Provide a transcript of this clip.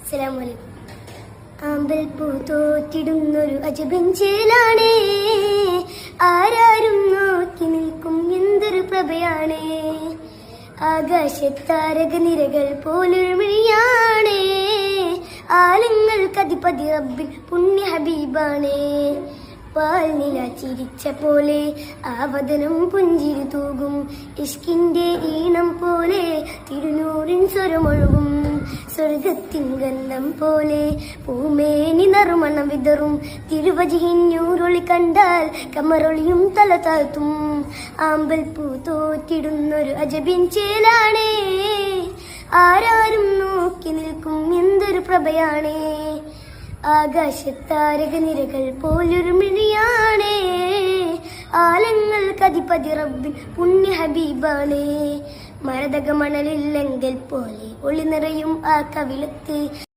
അസ്സലാമു ആമ്പൽ പൂ തോറ്റിടുന്നൊരു അജബൻ ചേലാണേ, ആരാരും നോക്കി നിൽക്കും എന്തൊരു പ്രഭയാണേ. ആകാശത്താരക നിരകൾ പോലൊരു മിഴിയാണേ, ആലങ്ങൾക്കധിപതി റബ്ബിൽ പുണ്യ ഹബീബാണേ. പാൽനില ചിരിച്ച പോലെ ആവദനം പുഞ്ചിരി തൂകും, ഇഷ്കിന്റെ ഈണം പോലെ തിരുനൂറിൻ സ്വരമൊഴുകും. സ്വർഗത്തിൻ ഗന്ധം പോലെ പൂമേനി നറുമണം വിതറും, തിരുവജിഹിഞ്ഞൂറൊളി കണ്ടാൽ കമറൊളിയും തല താഴ്ത്തും. ആമ്പൽ പൂ തോറ്റിടുന്നൊരു അജബിൻ ചേലാണേ, ആരാരും നോക്കി നിൽക്കും എന്തൊരു പ്രഭയാണേ. ആകാശത്താരക നിരകൾ പോലൊരു മിഴിയാണേ, ആലങ്ങൾക്കധിപതി റബ്ബിൻ പുണ്യ ഹബീബാണേ. മരതക മണലില്ലെങ്കിൽ പോലെ ഒളി നിറയും ആ കവിളത്ത്,